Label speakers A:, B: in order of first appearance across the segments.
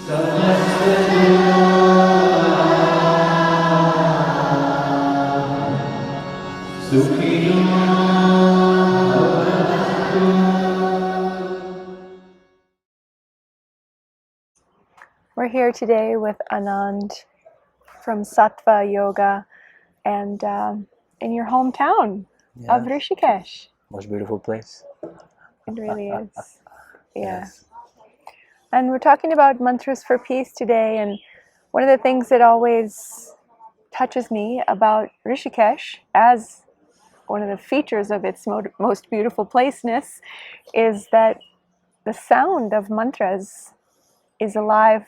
A: We're here today with Anand from Sattva Yoga and in your hometown of Rishikesh.
B: Most beautiful place.
A: It really is. Yeah.
B: Yes.
A: And we're talking about mantras for peace today, and one of the things that always touches me about Rishikesh as one of the features of its most beautiful placeness is that the sound of mantras is alive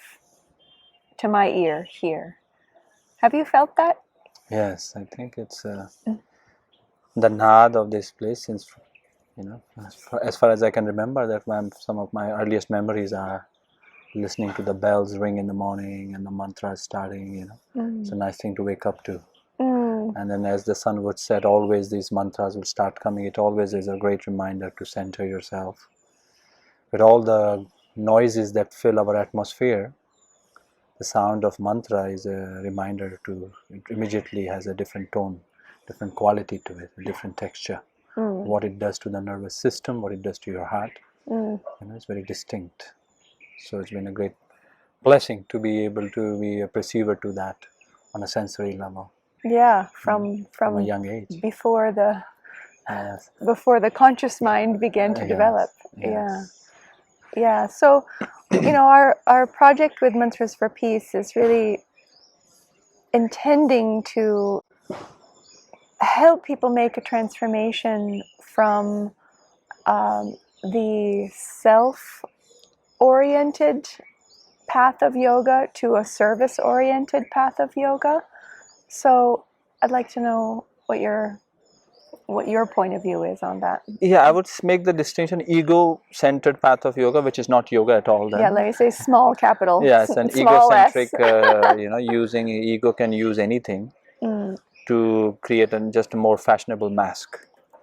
A: to my ear here. Have you felt that?
B: Yes, I think it's the nad of this place, since, as far as I can remember, that some of my earliest memories are listening to the bells ring in the morning and the mantras starting, It's a nice thing to wake up to. And then as the sun would set, always these mantras would start coming. It always is a great reminder to center yourself. With all the noises that fill our atmosphere, the sound of mantra is a reminder it immediately has a different tone, different quality to it, a different texture. What it does to the nervous system, what it does to your heart, it's very distinct. So it's been a great blessing to be able to be a perceiver to that on a sensory level.
A: Yeah, from
B: a young age.
A: Before the conscious mind began to develop.
B: Yes.
A: Yeah. So, our project with Mantras for Peace is really intending to help people make a transformation from the self-oriented path of yoga to a service-oriented path of yoga. So I'd like to know what your point of view is on that.
B: Yeah, I would make the distinction: ego-centered path of yoga, which is not yoga at all. Then.
A: Yeah, let me say small capital.
B: Yes, an egocentric. Using ego can use anything to create just a more fashionable mask.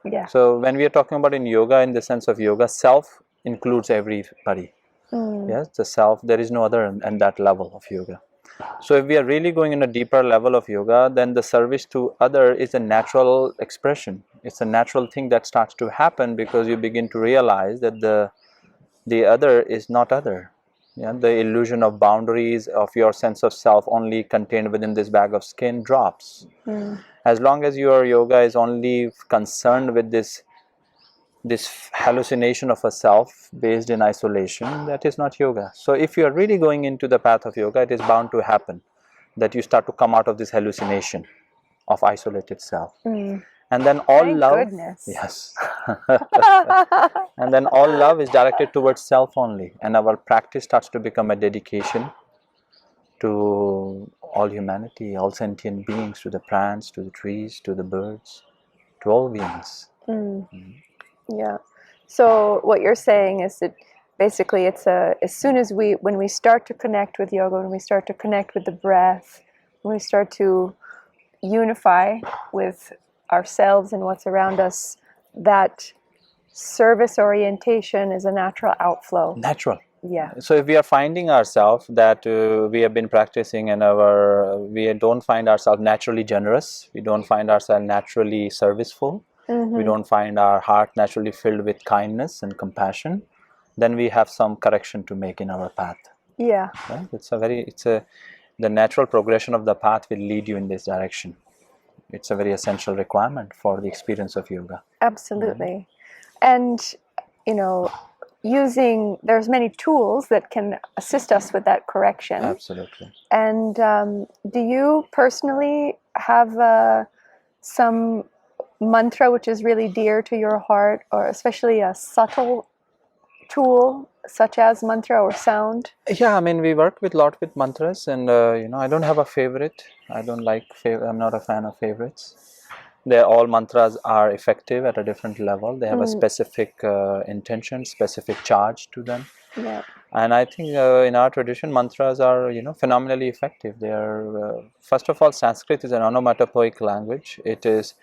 A: Yeah.
B: So when we are talking about in yoga, in the sense of yoga, self includes everybody. Yes, the self. There is no other and that level of yoga. So if we are really going in a deeper level of yoga, then the service to other is a natural expression. It's a natural thing that starts to happen because you begin to realize that the other is not other. Yeah, the illusion of boundaries of your sense of self only contained within this bag of skin drops. As long as your yoga is only concerned with this hallucination of a self based in isolation, that is not yoga. So if you are really going into the path of yoga, it is bound to happen that you start to come out of this hallucination of isolated self. And then all
A: Thank
B: love,
A: goodness.
B: yes, and then all love is directed towards self only, and our practice starts to become a dedication to all humanity, all sentient beings, to the plants, to the trees, to the birds, to all beings.
A: Yeah. So what you're saying is that basically it's as soon as when we start to connect with yoga, when we start to connect with the breath, when we start to unify with ourselves and what's around us, that service orientation is a natural outflow.
B: Natural.
A: Yeah.
B: So if we are finding ourselves that we have been practicing and we don't find ourselves naturally generous, we don't find ourselves naturally serviceful, we don't find our heart naturally filled with kindness and compassion, then we have some correction to make in our path.
A: Yeah.
B: Right? The natural progression of the path will lead you in this direction. It's a very essential requirement for the experience of yoga.
A: Absolutely. And there's many tools that can assist us with that correction.
B: Absolutely.
A: And do you personally have some mantra which is really dear to your heart, or especially a subtle tool such as mantra or sound?
B: Yeah, I mean, we work with lot with mantras, and I don't have a favorite. I'm not a fan of favorites. All mantras are effective at a different level. They have a specific intention, specific charge to them.
A: Yeah.
B: And I think in our tradition, mantras are phenomenally effective. They are first of all, Sanskrit is an onomatopoeic language. It is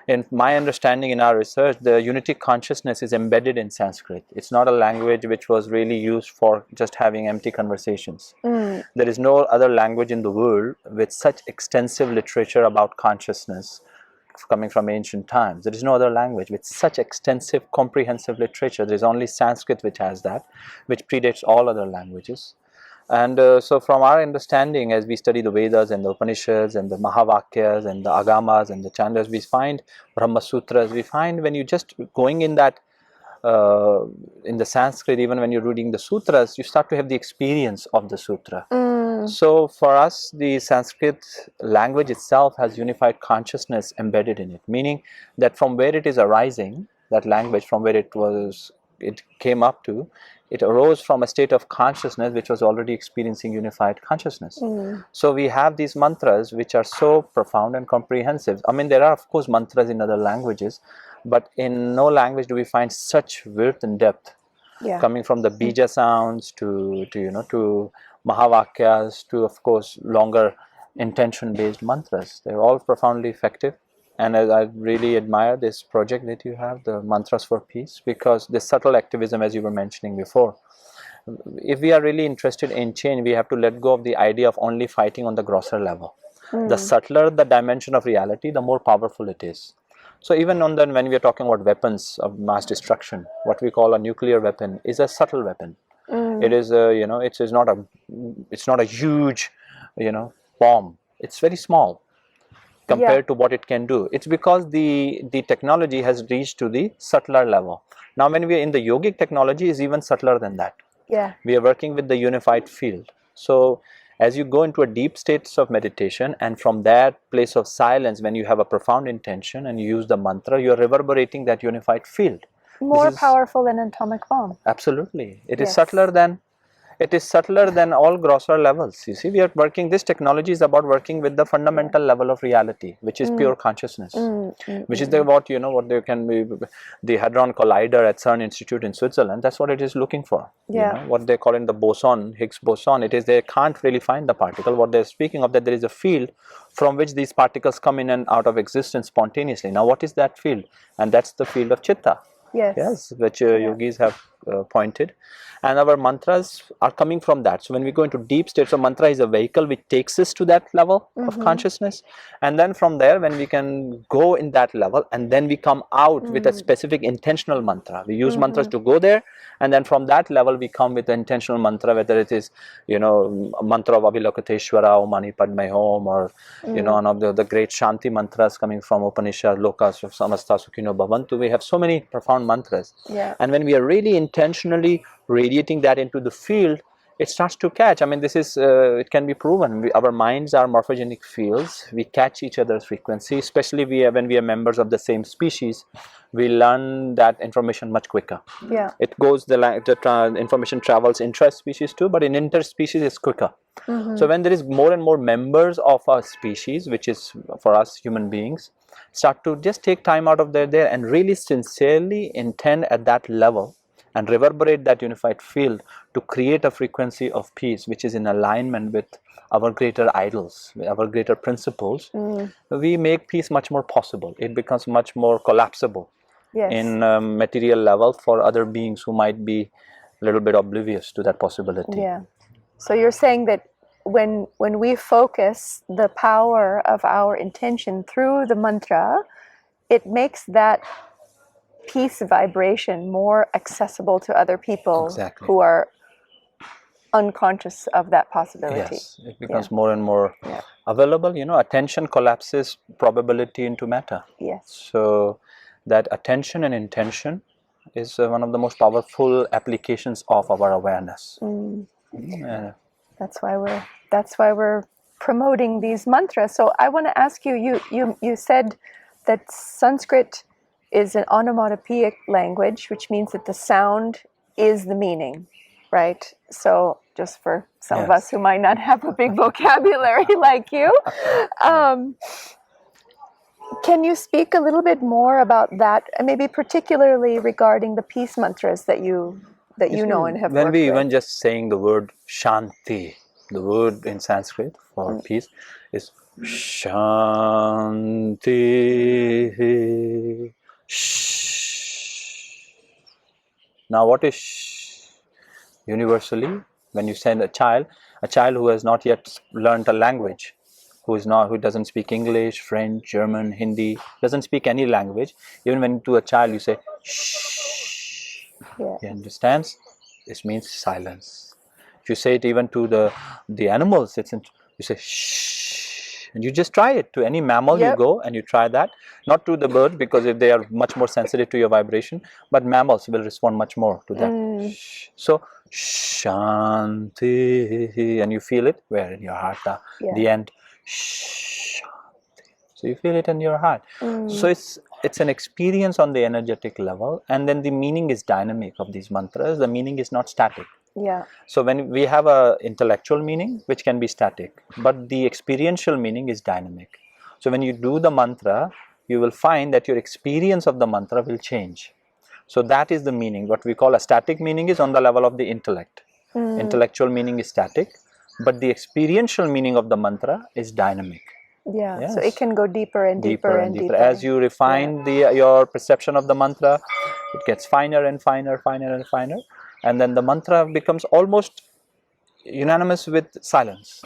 B: in my understanding, in our research, the unity consciousness is embedded in Sanskrit. It's not a language which was really used for just having empty conversations. There is no other language in the world with such extensive literature about consciousness coming from ancient times. There is no other language with such extensive, comprehensive literature. There is only Sanskrit which has that, which predates all other languages. And so from our understanding, as we study the Vedas and the Upanishads and the Mahavakyas and the Agamas and the Chandas, we find Brahma Sutras, we find when you just going in that, in the Sanskrit, even when you're reading the sutras, you start to have the experience of the sutra. So for us, the Sanskrit language itself has unified consciousness embedded in it, meaning that from where it is arising, that language from where it came up to, it arose from a state of consciousness which was already experiencing unified consciousness. So we have these mantras which are so profound and comprehensive. I mean, there are of course mantras in other languages, but in no language do we find such width and depth, coming from the bija sounds to Mahavakyas to, of course, longer intention based mantras. They're all profoundly effective. And I really admire this project that you have, the Mantras for Peace, because this subtle activism, as you were mentioning before, if we are really interested in change, we have to let go of the idea of only fighting on the grosser level. The subtler the dimension of reality, the more powerful it is. So even when we are talking about weapons of mass destruction, what we call a nuclear weapon is a subtle weapon. It is it's not a huge bomb. It's very small compared to what it can do. It's because the technology has reached to the subtler level. Now when we are in the yogic technology is even subtler than that. We are working with the unified field. So as you go into a deep states of meditation, and from that place of silence, when you have a profound intention and you use the mantra, you are reverberating that unified field.
A: More powerful than an atomic bomb.
B: Absolutely. It is subtler than all grosser levels. You see, we are working, this technology is about working with the fundamental level of reality, which is pure consciousness, which is what they can be, the Hadron Collider at CERN Institute in Switzerland, that's what it is looking for. What they call in the boson, Higgs boson, it is they can't really find the particle. What they're speaking of, that there is a field from which these particles come in and out of existence spontaneously. Now what is that field? And that's the field of Chitta. Yes, which yogis have pointed, and our mantras are coming from that. So when we go into deep states, so mantra is a vehicle which takes us to that level of consciousness, and then from there, when we can go in that level, and then we come out with a specific intentional mantra. We use mantras to go there, and then from that level we come with the intentional mantra, whether it is mantra of Avilokiteshvara, Om Mani Padme Hum, or one of the great Shanti mantras coming from Upanishad, Lokas Samasta Sukhino Bhavantu. We have so many profound mantras, and when we are really intentionally radiating that into the field, it starts to catch. I mean, this is it can be proven. Our minds are morphogenic fields. We catch each other's frequency, especially when we are members of the same species. We learn that information much quicker. It goes, the information travels intra-species too, but in interspecies it's quicker. So when there is more and more members of a species, which is for us human beings, start to just take time out of there and really sincerely intend at that level and reverberate that unified field to create a frequency of peace which is in alignment with our greater idols, our greater principles, we make peace much more possible. It becomes much more collapsible in material level for other beings who might be a little bit oblivious to that possibility.
A: So you're saying that when we focus the power of our intention through the mantra, it makes that peace vibration more accessible to other people who are unconscious of that possibility.
B: Yes, it becomes more and more available. Attention collapses probability into matter. So that attention and intention is one of the most powerful applications of our awareness.
A: That's why we're promoting these mantras. So I want to ask you, you said that Sanskrit is an onomatopoeic language, which means that the sound is the meaning, right? So just for some of us who might not have a big vocabulary like you, can you speak a little bit more about that, and maybe particularly regarding the peace mantras that you know and have
B: when
A: worked
B: we
A: with?
B: even just saying the word Shanti, the word in Sanskrit for peace is Shanti. Shh. Now what is shh? Universally, when you send a child who has not yet learned a language, who doesn't speak English, French, German, Hindi, doesn't speak any language, even when to a child you say shh, he understands. This means silence. If you say it even to the animals, you say shh, and you just try it to any mammal. You go and you try that, not to the bird, because if they are much more sensitive to your vibration, but mammals will respond much more to that. So Shanti, and you feel it where? In your heart, the end. Shanti. So you feel it in your heart. So it's an experience on the energetic level, and then the meaning is dynamic of these mantras. The meaning is not static. So when we have a intellectual meaning, which can be static, but the experiential meaning is dynamic. So when you do the mantra, you will find that your experience of the mantra will change. So that is the meaning. What we call a static meaning is on the level of the intellect. Intellectual meaning is static, but the experiential meaning of the mantra is dynamic.
A: So it can go deeper and deeper and deeper.
B: As you refine your perception of the mantra, it gets finer and finer, finer and finer, and then the mantra becomes almost unanimous with silence.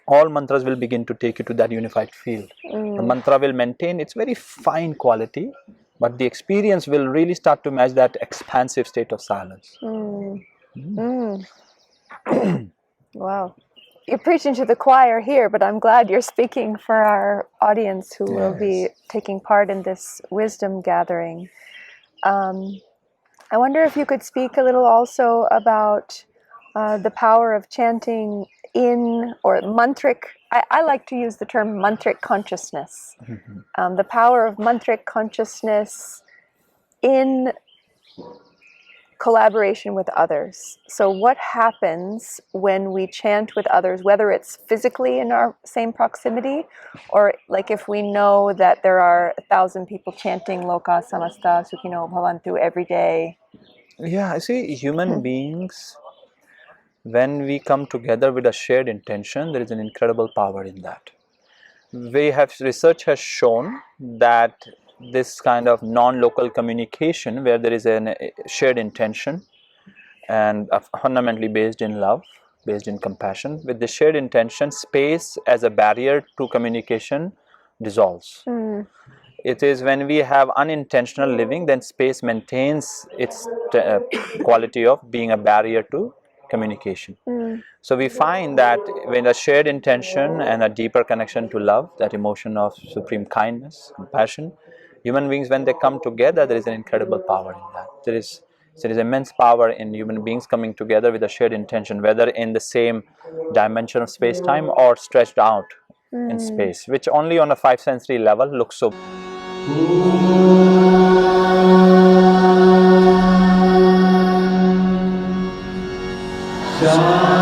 B: All mantras will begin to take you to that unified field. The mantra will maintain its very fine quality, but the experience will really start to match that expansive state of silence.
A: Wow. You're preaching to the choir here, but I'm glad you're speaking for our audience who will be taking part in this wisdom gathering. I wonder if you could speak a little also about the power of chanting in, or mantric. I like to use the term mantric consciousness. The power of mantric consciousness in collaboration with others. So what happens when we chant with others, whether it's physically in our same proximity, or like if we know that there are 1,000 people chanting Loka Samasta Sukhino Bhavantu every day?
B: I see human beings, when we come together with a shared intention, there is an incredible power in that. Research has shown that this kind of non-local communication, where there is a shared intention and fundamentally based in love, based in compassion, with the shared intention, space as a barrier to communication dissolves. It is when we have unintentional living, then space maintains its quality of being a barrier to communication. So we find that when a shared intention and a deeper connection to love, that emotion of supreme kindness, compassion, human beings, when they come together, there is an incredible power in that. There is immense power in human beings coming together with a shared intention, whether in the same dimension of space-time or stretched out in space, which only on a 5 sensory level looks so. Shanti.